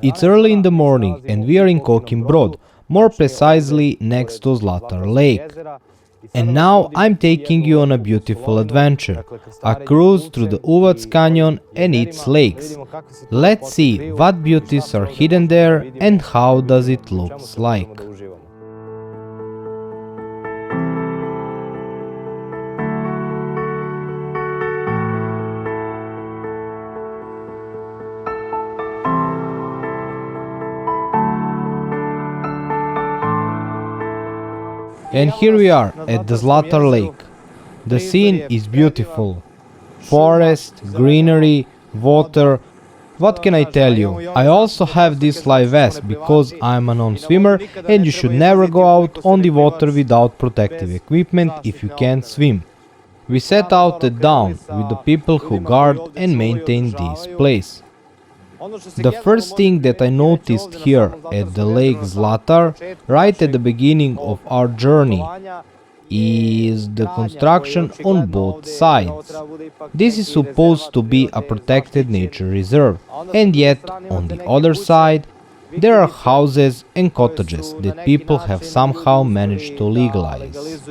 It's early in the morning and we are in Kokin Brod, more precisely next to Zlatar Lake. And now I'm taking you on a beautiful adventure, a cruise through the Uvac Canyon and its lakes. Let's see what beauties are hidden there and how does it looks like. And here we are at the Zlatar Lake. The scene is beautiful. Forest, greenery, water. What can I tell you? I also have this life vest because I'm a non-swimmer and you should never go out on the water without protective equipment if you can't swim. We set out at dawn with the people who guard and maintain this place. The first thing that I noticed here at the Lake Zlatar, right at the beginning of our journey, is the construction on both sides. This is supposed to be a protected nature reserve, and yet on the other side there are houses and cottages that people have somehow managed to legalize.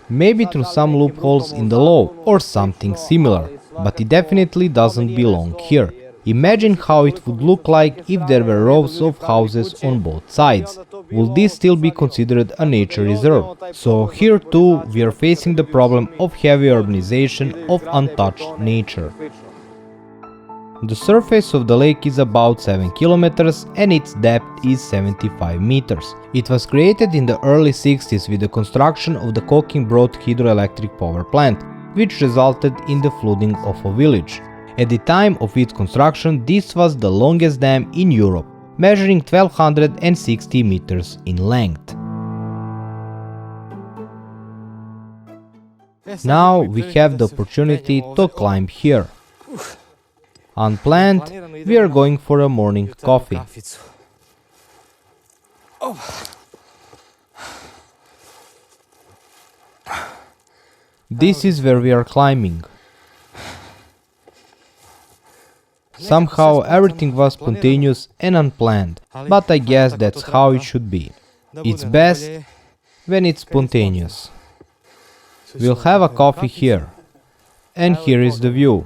Maybe through some loopholes in the law or something similar, but it definitely doesn't belong here. Imagine how it would look like if there were rows of houses on both sides. Would this still be considered a nature reserve? So here too we are facing the problem of heavy urbanization of untouched nature. The surface of the lake is about 7 kilometers and its depth is 75 meters. It was created in the early 60s with the construction of the Kokin Brod hydroelectric power plant, which resulted in the flooding of a village. At the time of its construction, this was the longest dam in Europe, measuring 1260 meters in length. Now we have the opportunity to climb here. Unplanned, we are going for a morning coffee. This is where we are climbing. Somehow everything was spontaneous and unplanned, but I guess that's how it should be. It's best when it's spontaneous. We'll have a coffee here. And here is the view.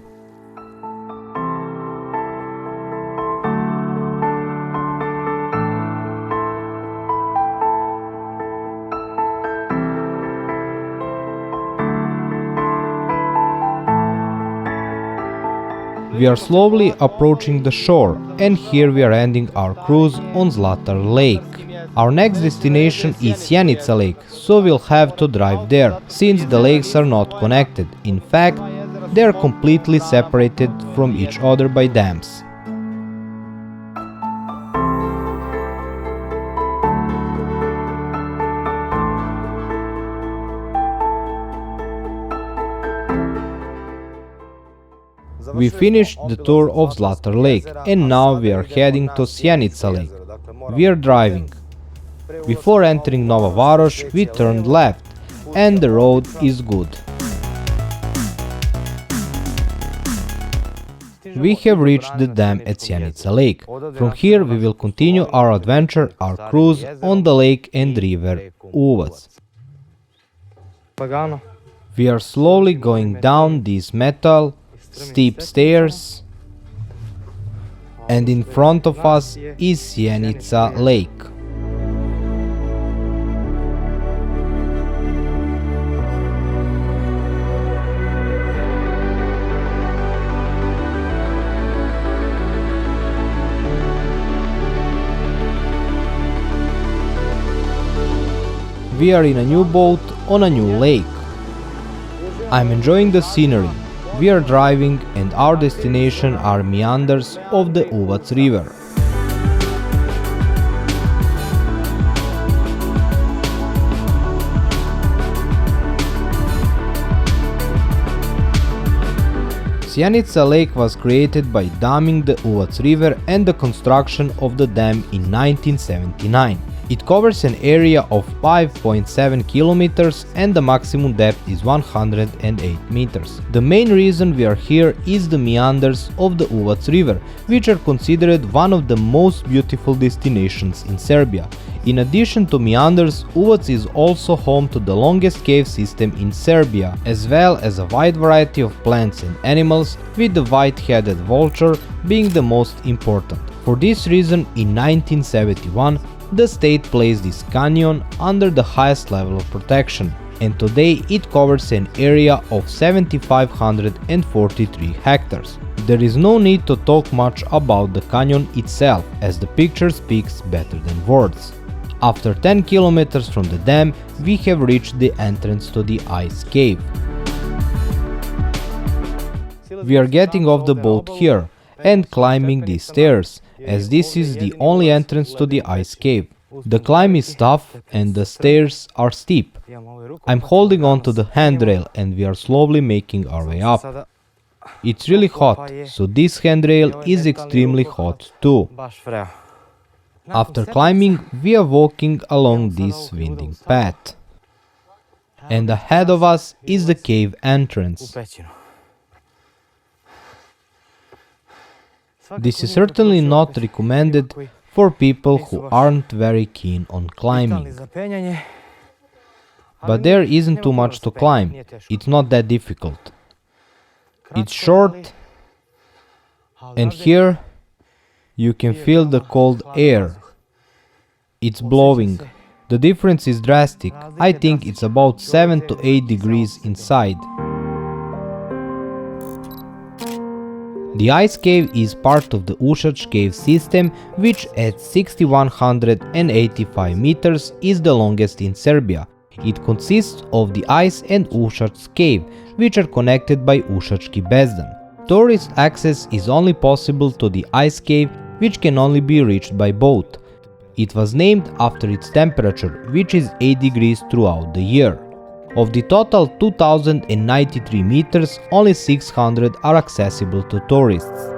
We are slowly approaching the shore, and here we are ending our cruise on Zlatar Lake. Our next destination is Sjenica Lake, so we'll have to drive there, since the lakes are not connected. In fact, they are completely separated from each other by dams. We finished the tour of Zlatar Lake and now we are heading to Sjenica Lake. We are driving. Before entering Nova Varoš, we turned left and the road is good. We have reached the dam at Sjenica Lake. From here we will continue our adventure, our cruise on the lake and river Uvac. We are slowly going down these metal steep stairs, and in front of us is Sjenica Lake. We are in a new boat on a new lake. I'm enjoying the scenery. We are driving and our destination are meanders of the Uvac river. Sjenica Lake was created by damming the Uvac river and the construction of the dam in 1979. It covers an area of 5.7 kilometers and the maximum depth is 108 meters. The main reason we are here is the meanders of the Uvac River, which are considered one of the most beautiful destinations in Serbia. In addition to meanders, Uvac is also home to the longest cave system in Serbia, as well as a wide variety of plants and animals, with the White-Headed Vulture being the most important. For this reason, in 1971, the state placed this canyon under the highest level of protection, and today it covers an area of 7,543 hectares. There is no need to talk much about the canyon itself, as the picture speaks better than words. After 10 kilometers from the dam, we have reached the entrance to the ice cave. We are getting off the boat here and climbing these stairs, as this is the only entrance to the ice cave. The climb is tough and the stairs are steep. I'm holding on to the handrail and we are slowly making our way up. It's really hot, so this handrail is extremely hot too. After climbing, we are walking along this winding path. And ahead of us is the cave entrance. This is certainly not recommended for people who aren't very keen on climbing. But there isn't too much to climb, it's not that difficult. It's short, and here you can feel the cold air. It's blowing. The difference is drastic. I think it's about 7 to 8 degrees inside. The ice cave is part of the Uvac cave system, which at 6,185 meters is the longest in Serbia. It consists of the ice and Uvac cave, which are connected by Uvacki bezdan. Tourist access is only possible to the ice cave, which can only be reached by boat. It was named after its temperature, which is 8 degrees throughout the year. Of the total 2,093 meters, only 600 are accessible to tourists.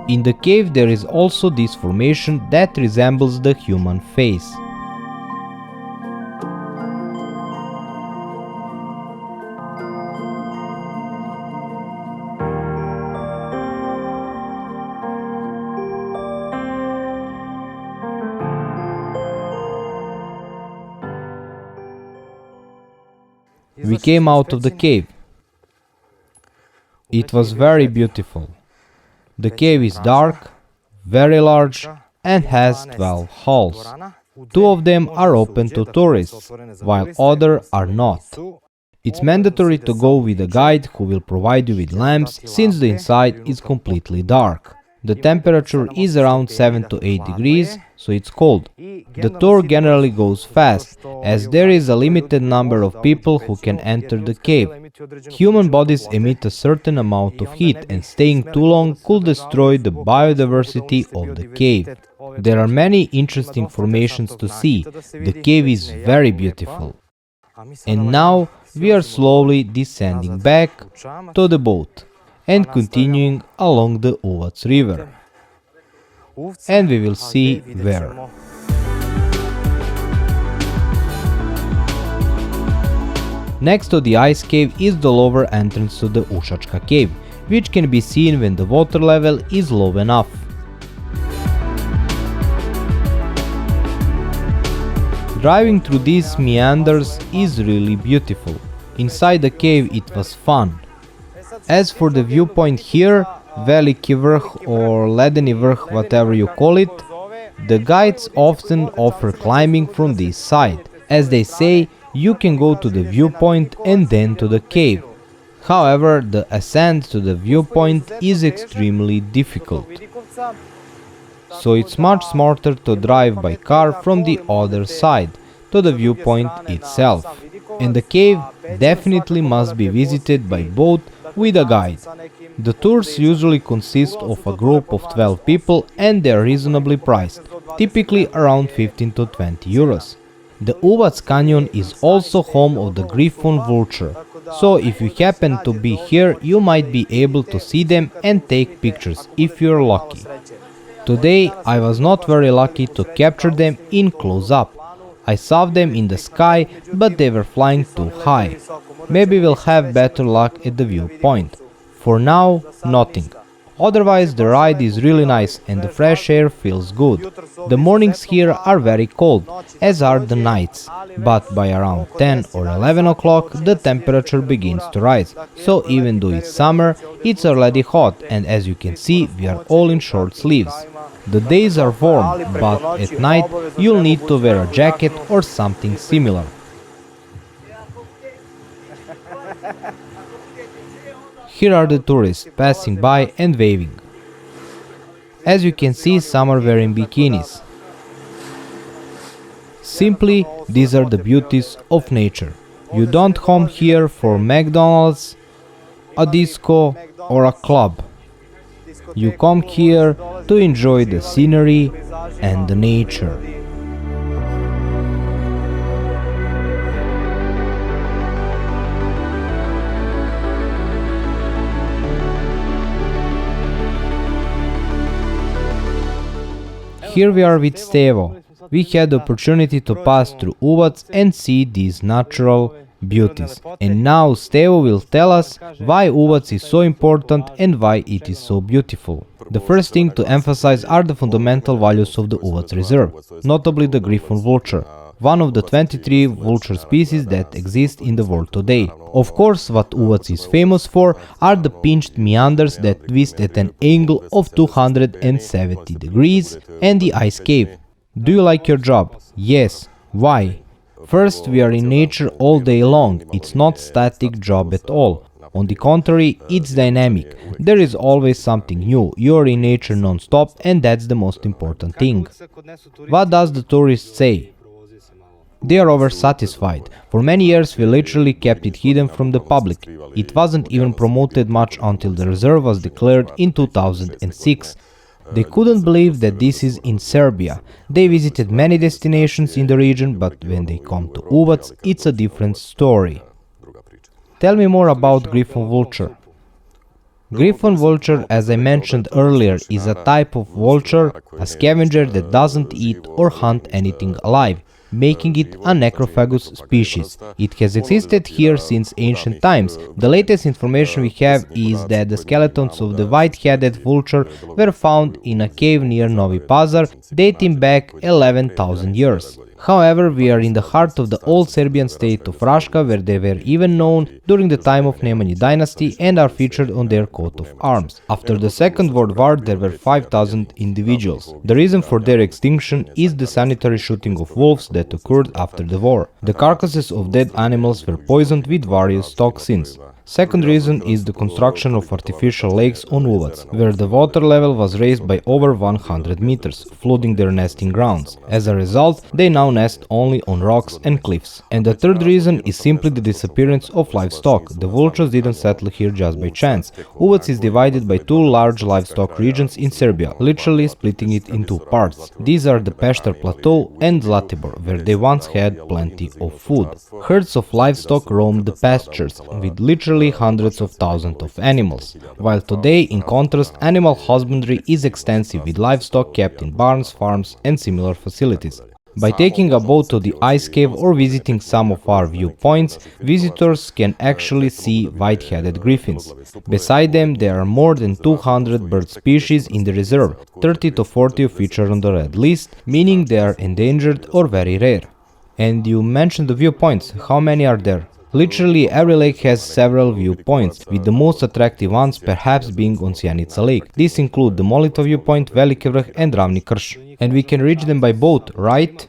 In the cave there is also this formation that resembles the human face. We came out of the cave. It was very beautiful. The cave is dark, very large, and has 12 halls. 2 of them are open to tourists, while others are not. It's mandatory to go with a guide who will provide you with lamps, since the inside is completely dark. The temperature is around 7 to 8 degrees, so it's cold. The tour generally goes fast, as there is a limited number of people who can enter the cave. Human bodies emit a certain amount of heat, and staying too long could destroy the biodiversity of the cave. There are many interesting formations to see. The cave is very beautiful. And now we are slowly descending back to the boat and continuing along the Uvac River. And we will see where. Next to the ice cave is the lower entrance to the Uvac cave, which can be seen when the water level is low enough. Driving through these meanders is really beautiful. Inside the cave it was fun. As for the viewpoint here, Veliki Vrh or Ledeni Vrh, whatever you call it, the guides often offer climbing from this side. As they say, you can go to the viewpoint and then to the cave. However, the ascent to the viewpoint is extremely difficult. So it's much smarter to drive by car from the other side, to the viewpoint itself. And the cave definitely must be visited by boat with a guide. The tours usually consist of a group of 12 people and they are reasonably priced, typically around 15 to 20 euros. The Uvac Canyon is also home of the Griffon Vulture, so if you happen to be here you might be able to see them and take pictures if you're lucky. Today I was not very lucky to capture them in close-up. I saw them in the sky, but they were flying too high. Maybe we'll have better luck at the viewpoint. For now, nothing. Otherwise, the ride is really nice and the fresh air feels good. The mornings here are very cold, as are the nights, but by around 10 or 11 o'clock the temperature begins to rise, so even though it's summer, it's already hot and as you can see we are all in short sleeves. The days are warm, but at night you'll need to wear a jacket or something similar. Here are the tourists passing by and waving. As you can see, some are wearing bikinis. Simply, these are the beauties of nature. You don't come here for McDonald's, a disco or a club. You come here to enjoy the scenery and the nature. Here we are with Stevo. We had the opportunity to pass through Uvac and see these natural beauties. And now Stevo will tell us why Uvac is so important and why it is so beautiful. The first thing to emphasize are the fundamental values of the Uvac reserve, notably the Griffon Vulture, one of the 23 vulture species that exist in the world today. Of course, what Uvac is famous for are the pinched meanders that twist at an angle of 270 degrees and the ice cave. Do you like your job? Yes. Why? First, we are in nature all day long. It's not static job at all. On the contrary, it's dynamic. There is always something new. You're in nature non-stop and that's the most important thing. What does the tourist say? They are oversatisfied. For many years we literally kept it hidden from the public. It wasn't even promoted much until the reserve was declared in 2006. They couldn't believe that this is in Serbia. They visited many destinations in the region, but when they come to Uvac, it's a different story. Tell me more about Griffon Vulture. Griffon Vulture, as I mentioned earlier, is a type of vulture, a scavenger that doesn't eat or hunt anything alive, making it a necrophagous species. It has existed here since ancient times. The latest information we have is that the skeletons of the White-Headed Vulture were found in a cave near Novi Pazar, dating back 11,000 years. However, we are in the heart of the old Serbian state of Raška, where they were even known during the time of Nemanji dynasty and are featured on their coat of arms. After the Second World War, there were 5,000 individuals. The reason for their extinction is the sanitary shooting of wolves that occurred after the war. The carcasses of dead animals were poisoned with various toxins. Second reason is the construction of artificial lakes on Uvac, where the water level was raised by over 100 meters, flooding their nesting grounds. As a result, they now nest only on rocks and cliffs. And the third reason is simply the disappearance of livestock. The vultures didn't settle here just by chance. Uvac is divided by two large livestock regions in Serbia, literally splitting it in two parts. These are the Pešter Plateau and Zlatibor, where they once had plenty of food. Herds of livestock roamed the pastures, with literally hundreds of thousands of animals, while today, in contrast, animal husbandry is extensive with livestock kept in barns, farms and similar facilities. By taking a boat to the ice cave or visiting some of our viewpoints, visitors can actually see white-headed griffins. Beside them, there are more than 200 bird species in the reserve, 30 to 40 feature on the red list, meaning they are endangered or very rare. And you mentioned the viewpoints. How many are there? Literally every lake has several viewpoints, with the most attractive ones perhaps being on Sjenica lake. These include the Molitva viewpoint, Veliki Vrh and Ravni Krš. And we can reach them by boat, right?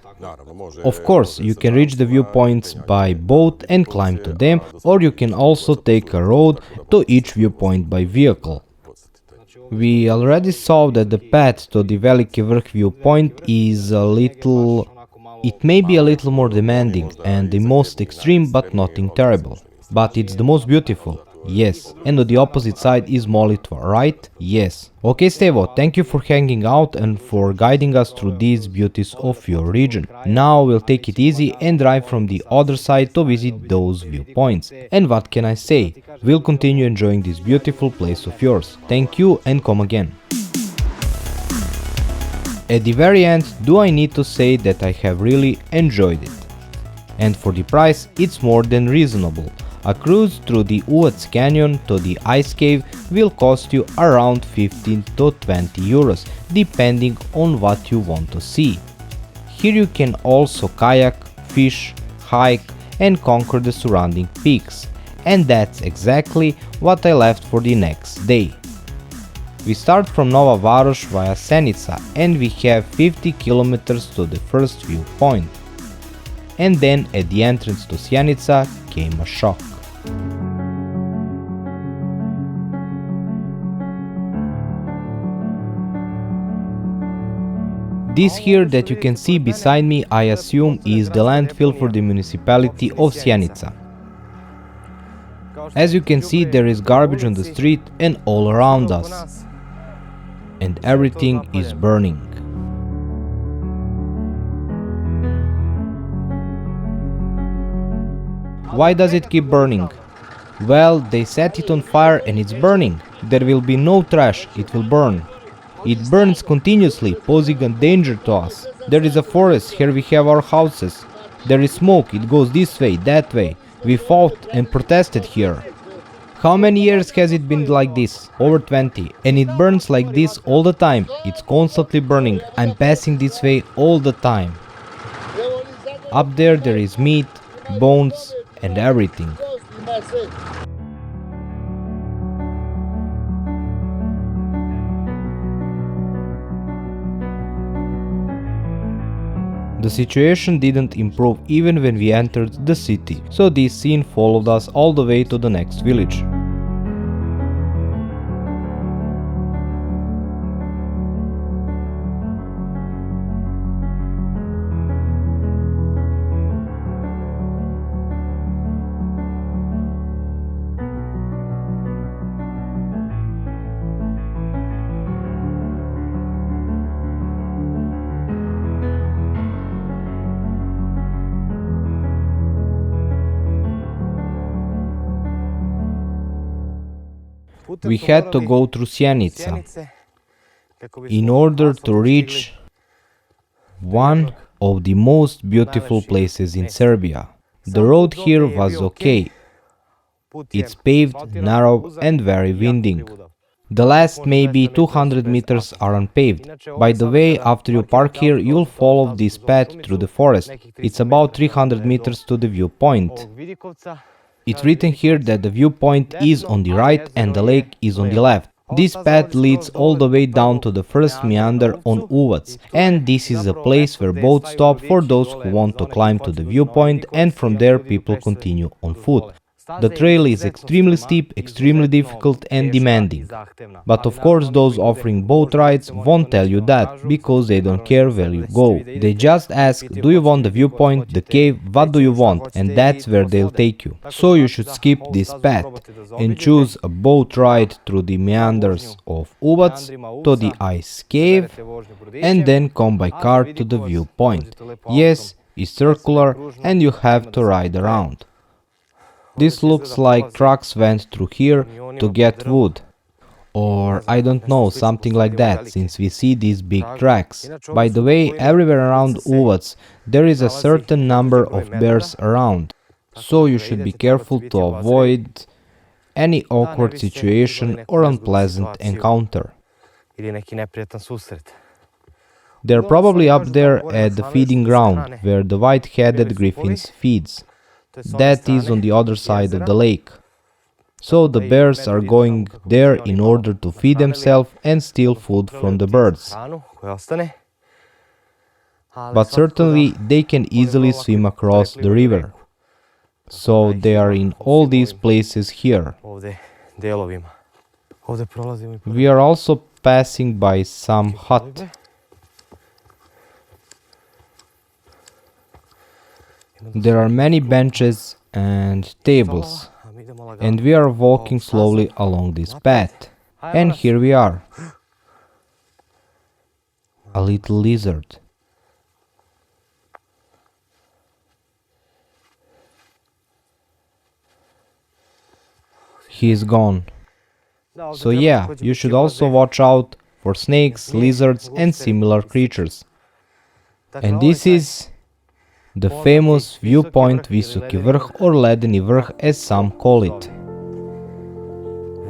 Of course, you can reach the viewpoints by boat and climb to them, or you can also take a road to each viewpoint by vehicle. We already saw that the path to the Veliki Vrh viewpoint is a little It may be a little more demanding and the most extreme, but nothing terrible. But it's the most beautiful. Yes. And on the opposite side is Molitva, right? Yes. Okay, Stevo, thank you for hanging out and for guiding us through these beauties of your region. Now we'll take it easy and drive from the other side to visit those viewpoints. And what can I say? We'll continue enjoying this beautiful place of yours. Thank you and come again. At the very end, do I need to say that I have really enjoyed it. And for the price, it's more than reasonable. A cruise through the Uvac Canyon to the ice cave will cost you around 15 to 20 euros, depending on what you want to see. Here you can also kayak, fish, hike and conquer the surrounding peaks. And that's exactly what I left for the next day. We start from Nova Varoš via Sjenica and we have 50 kilometers to the first viewpoint. And then at the entrance to Sjenica came a shock. This here that you can see beside me, I assume, is the landfill for the municipality of Sjenica. As you can see, there is garbage on the street and all around us. And everything is burning. Why does it keep burning? Well, they set it on fire and it's burning. There will be no trash, it will burn. It burns continuously, posing a danger to us. There is a forest, here we have our houses. There is smoke, it goes this way, that way. We fought and protested here. How many years has it been like this? Over 20. And it burns like this all the time. It's constantly burning. I'm passing this way all the time. Up there is meat, bones and everything. The situation didn't improve even when we entered the city, so this scene followed us all the way to the next village. We had to go through Sjenica in order to reach one of the most beautiful places in Serbia. The road here was okay. It's paved, narrow and very winding. The last maybe 200 meters are unpaved. By the way, after you park here, you'll follow this path through the forest. It's about 300 meters to the viewpoint. It's written here that the viewpoint is on the right and the lake is on the left. This path leads all the way down to the first meander on Uvac, and this is a place where boats stop for those who want to climb to the viewpoint, and from there people continue on foot. The trail is extremely steep, extremely difficult and demanding. But of course those offering boat rides won't tell you that, because they don't care where you go. They just ask, do you want the viewpoint, the cave, what do you want, and that's where they'll take you. So you should skip this path and choose a boat ride through the meanders of Uvac to the ice cave and then come by car to the viewpoint. Yes, it's circular and you have to ride around. This looks like trucks went through here to get wood. Or I don't know, something like that, since we see these big tracks. By the way, everywhere around Uvac there is a certain number of bears around, so you should be careful to avoid any awkward situation or unpleasant encounter. They're probably up there at the feeding ground, where the white-headed griffins feeds. That is on the other side of the lake. So the bears are going there in order to feed themselves and steal food from the birds. But certainly they can easily swim across the river. So they are in all these places here. We are also passing by some hut. There are many benches and tables, and we are walking slowly along this path. And here we are. A little lizard. He is gone. So yeah, you should also watch out for snakes, lizards and similar creatures. And this is the famous viewpoint Visoki Vrh or Ledeni Vrh as some call it.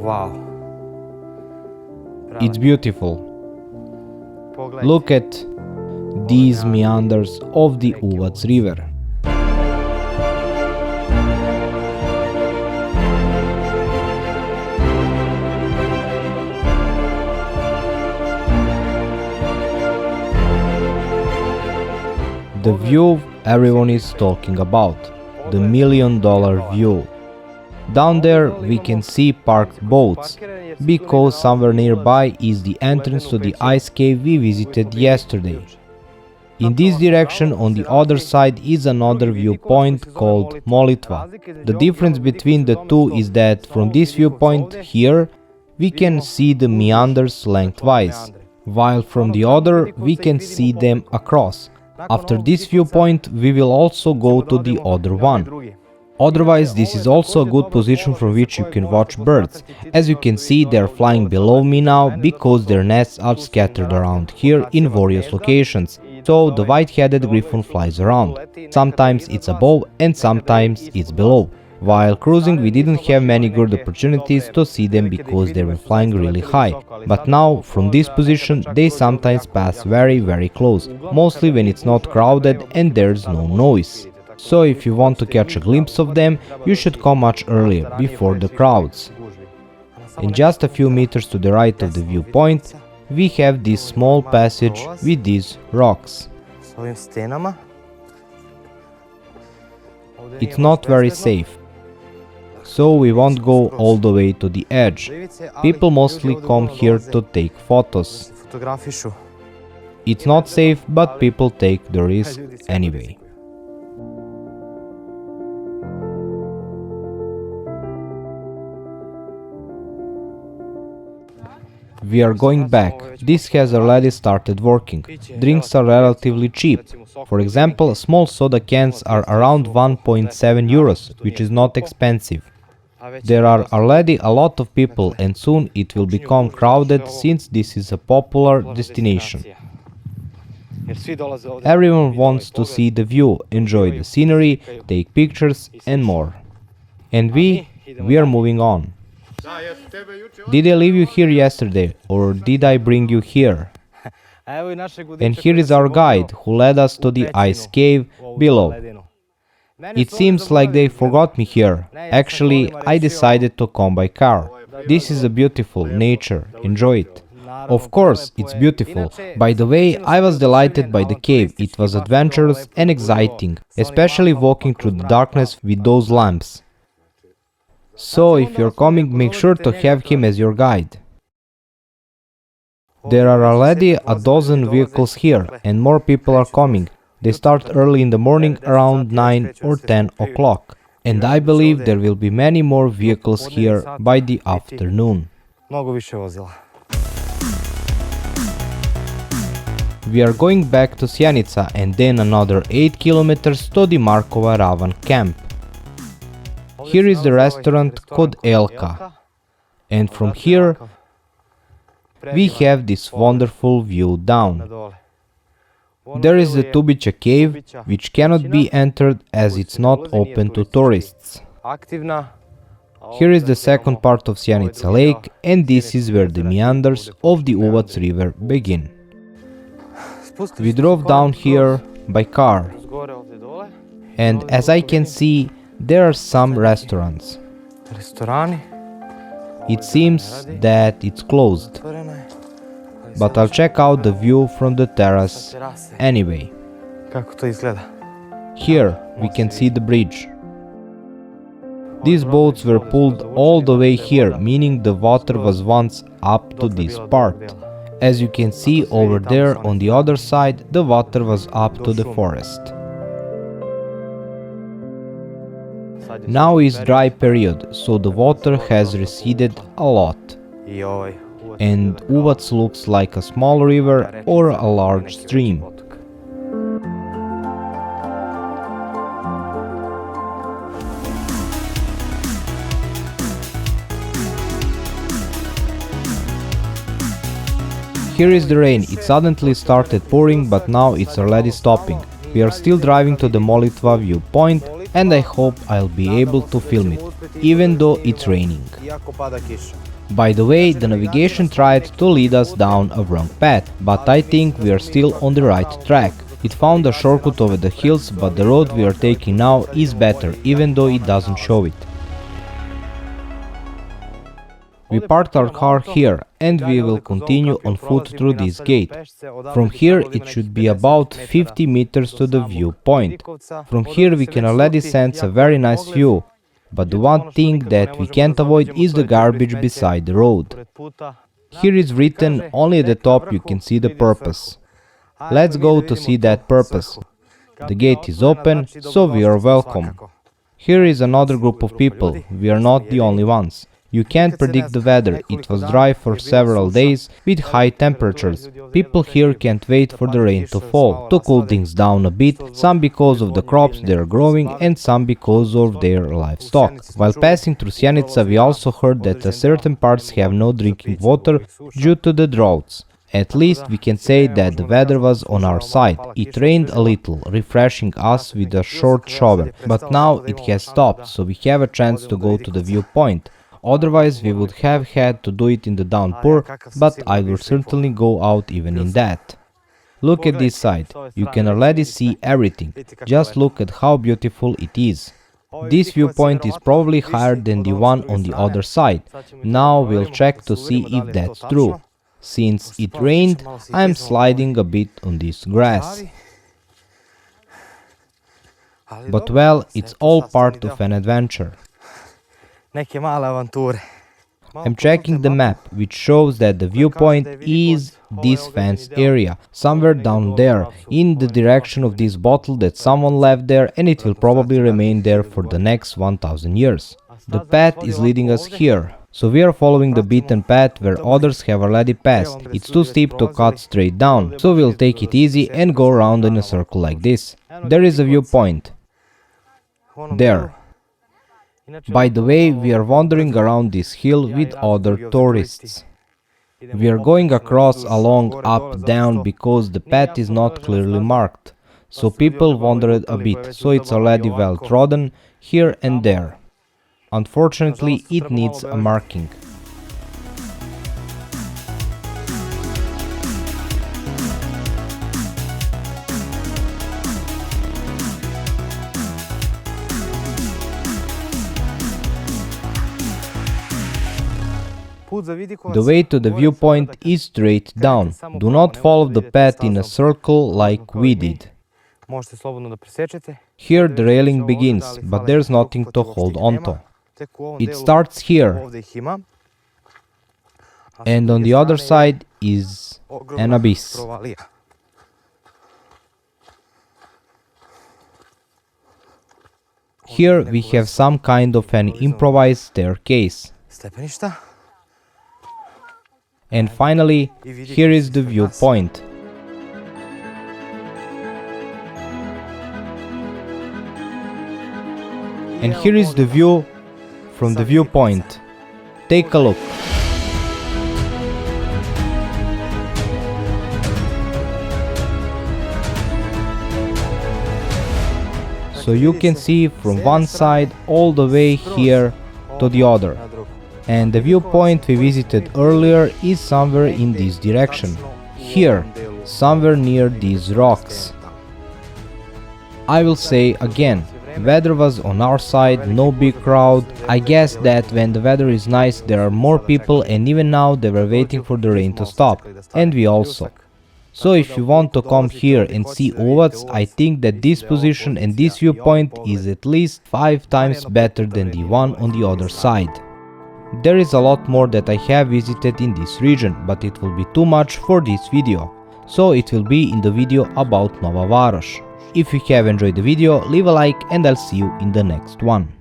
Wow. It's beautiful. Look at these meanders of the Uvac river. The view everyone is talking about, the $1 million view. Down there we can see parked boats, because somewhere nearby is the entrance to the ice cave we visited yesterday. In this direction on the other side is another viewpoint called Molitva. The difference between the two is that from this viewpoint here we can see the meanders lengthwise, while from the other we can see them across. After this viewpoint we will also go to the other one. Otherwise, this is also a good position from which you can watch birds. As you can see, they are flying below me now because their nests are scattered around here in various locations. So the white-headed griffon flies around. Sometimes it's above and sometimes it's below. While cruising we didn't have many good opportunities to see them because they were flying really high. But now, from this position, they sometimes pass very close, mostly when it's not crowded and there's no noise. So if you want to catch a glimpse of them, you should come much earlier, before the crowds. And just a few meters to the right of the viewpoint, we have this small passage with these rocks. It's not very safe, so we won't go all the way to the edge. People mostly come here to take photos. It's not safe, but people take the risk anyway. We are going back. This has already started working. Drinks are relatively cheap. For example, small soda cans are around 1.7 euros, which is not expensive. There are already a lot of people and soon it will become crowded since this is a popular destination. Everyone wants to see the view, enjoy the scenery, take pictures and more. And we are moving on. Did I leave you here yesterday, or did I bring you here? And here is our guide, who led us to the ice cave below. It seems like they forgot me here. Actually, I decided to come by car. This is a beautiful nature, enjoy it. Of course, it's beautiful. By the way, I was delighted by the cave. It was adventurous and exciting, especially walking through the darkness with those lamps. So, if you're coming, make sure to have him as your guide. There are already a dozen vehicles here, and more people are coming. They start early in the morning around 9 or 10 o'clock. And I believe there will be many more vehicles here by the afternoon. We are going back to Sjenica and then another 8 kilometers to the Markova Ravan camp. Here is the restaurant Kod Elka, and from here we have this wonderful view down. There is the Tubica cave, which cannot be entered as it's not open to tourists. Here is the second part of Sjenica lake, and this is where the meanders of the Uvac river begin. We drove down here by car, and as I can see, there are some restaurants. It seems that it's closed, but I'll check out the view from the terrace anyway. Here we can see the bridge. These boats were pulled all the way here, meaning the water was once up to this part. As you can see over there on the other side, the water was up to the forest. Now is dry period, so the water has receded a lot. And Uvac looks like a small river or a large stream. Here is the rain. It suddenly started pouring, but now it's already stopping. We are still driving to the Molitva viewpoint, and I hope I'll be able to film it, even though it's raining. By the way, the navigation tried to lead us down a wrong path, but I think we are still on the right track. It found a shortcut over the hills, but the road we are taking now is better, even though it doesn't show it. We parked our car here, and we will continue on foot through this gate. From here it should be about 50 meters to the viewpoint. From here we can already sense a very nice view, but the one thing that we can't avoid is the garbage beside the road. Here is written, only at the top you can see the purpose. Let's go to see that purpose. The gate is open, so we are welcome. Here is another group of people, we are not the only ones. You can't predict the weather, it was dry for several days with high temperatures. People here can't wait for the rain to fall, to cool things down a bit, some because of the crops they are growing and some because of their livestock. While passing through Sjenica, we also heard that certain parts have no drinking water due to the droughts. At least we can say that the weather was on our side. It rained a little, refreshing us with a short shower, but now it has stopped, so we have a chance to go to the viewpoint. Otherwise we would have had to do it in the downpour, but I will certainly go out even in that. Look at this side, you can already see everything, just look at how beautiful it is. This viewpoint is probably higher than the one on the other side. Now we'll check to see if that's true. Since it rained, I am sliding a bit on this grass. But well, it's all part of an adventure. I'm checking the map, which shows that the viewpoint is this fenced area, somewhere down there, in the direction of this bottle that someone left there, and it will probably remain there for the next 1000 years. The path is leading us here, so we are following the beaten path where others have already passed. It's too steep to cut straight down, so we'll take it easy and go around in a circle like this. There is a viewpoint. There. By the way, we are wandering around this hill with other tourists. We are going across along up-down because the path is not clearly marked, so people wandered a bit, so it's already well trodden here and there. Unfortunately, it needs a marking. The way to the viewpoint is straight down. Do not follow the path in a circle like we did. Here the railing begins, but there's nothing to hold on to. It starts here, and on the other side is an abyss. Here we have some kind of an improvised staircase. And finally, here is the viewpoint. And here is the view from the viewpoint. Take a look. So you can see from one side all the way here to the other. And the viewpoint we visited earlier is somewhere in this direction. Here, somewhere near these rocks. I will say again, weather was on our side, no big crowd. I guess that when the weather is nice there are more people, and even now they were waiting for the rain to stop. And we also. So if you want to come here and see Uvac, I think that this position and this viewpoint is at least 5 times better than the one on the other side. There is a lot more that I have visited in this region, but it will be too much for this video, so it will be in the video about Nova Varoš. If you have enjoyed the video, leave a like and I'll see you in the next one.